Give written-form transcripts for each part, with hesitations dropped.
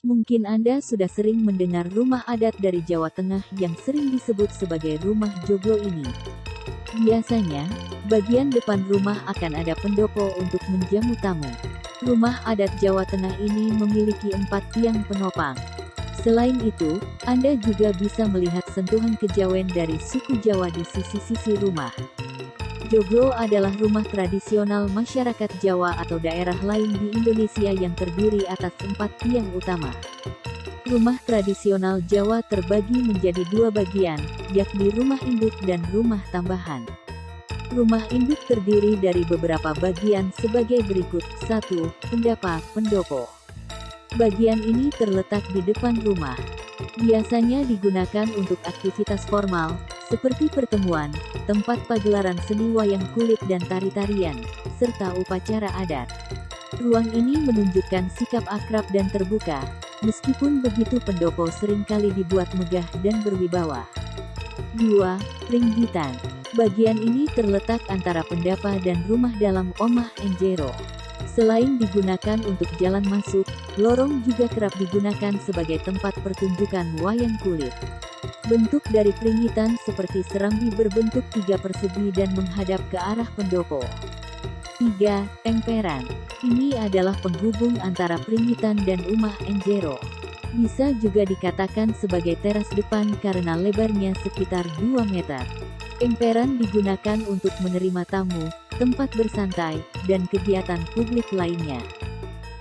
Mungkin Anda sudah sering mendengar rumah adat dari Jawa Tengah yang sering disebut sebagai rumah joglo ini. Biasanya, bagian depan rumah akan ada pendopo untuk menjamu tamu. Rumah adat Jawa Tengah ini memiliki 4 tiang penopang. Selain itu, Anda juga bisa melihat sentuhan kejawen dari suku Jawa di sisi-sisi rumah. Joglo adalah rumah tradisional masyarakat Jawa atau daerah lain di Indonesia yang terdiri atas 4 tiang utama. Rumah tradisional Jawa terbagi menjadi 2 bagian, yakni rumah induk dan rumah tambahan. Rumah induk terdiri dari beberapa bagian sebagai berikut. 1. Pendapa, pendopo. Bagian ini terletak di depan rumah. Biasanya digunakan untuk aktivitas formal, seperti pertemuan, tempat pagelaran seni wayang kulit dan tari-tarian, serta upacara adat. Ruang ini menunjukkan sikap akrab dan terbuka, meskipun begitu pendopo seringkali dibuat megah dan berwibawa. 2. Ringgitan. Bagian ini terletak antara pendapa dan rumah dalam Omah Enjero. Selain digunakan untuk jalan masuk, lorong juga kerap digunakan sebagai tempat pertunjukan wayang kulit. Bentuk dari pringgitan seperti serambi berbentuk 3 persegi dan menghadap ke arah pendopo. 3. Emperan. Ini adalah penghubung antara pringgitan dan Omah Enjero. Bisa juga dikatakan sebagai teras depan karena lebarnya sekitar 2 meter. Emperan digunakan untuk menerima tamu, tempat bersantai, dan kegiatan publik lainnya.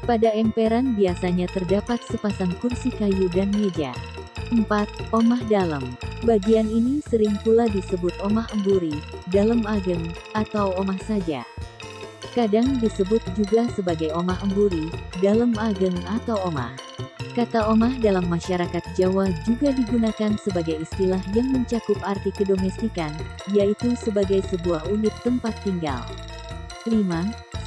Pada emperan biasanya terdapat sepasang kursi kayu dan meja. 4. Omah dalam. Bagian ini sering pula disebut Omah Emburi, Dalem Ageng, atau Omah saja. Kadang disebut juga sebagai Omah Emburi, Dalem Ageng atau Omah. Kata omah dalam masyarakat Jawa juga digunakan sebagai istilah yang mencakup arti kedomestikan, yaitu sebagai sebuah unit tempat tinggal. 5.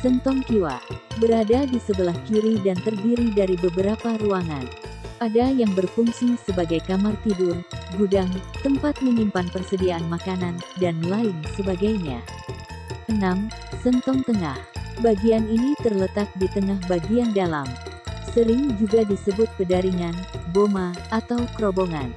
Sentong Kiwa. Berada di sebelah kiri dan terdiri dari beberapa ruangan. Ada yang berfungsi sebagai kamar tidur, gudang, tempat menyimpan persediaan makanan, dan lain sebagainya. 6. Sentong Tengah. Bagian ini terletak di tengah bagian dalam. Sering juga disebut pedaringan, boma, atau kerobongan.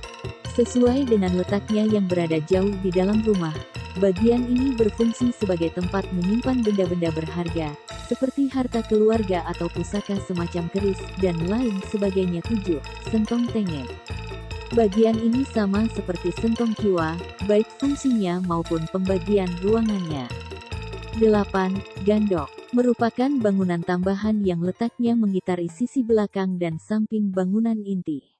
Sesuai dengan letaknya yang berada jauh di dalam rumah, bagian ini berfungsi sebagai tempat menyimpan benda-benda berharga, seperti harta keluarga atau pusaka semacam keris, dan lain sebagainya. 7. Sentong Tenge. Bagian ini sama seperti Sentong Kiwa, baik fungsinya maupun pembagian ruangannya. 8. Gandok. Merupakan bangunan tambahan yang letaknya mengitari sisi belakang dan samping bangunan inti.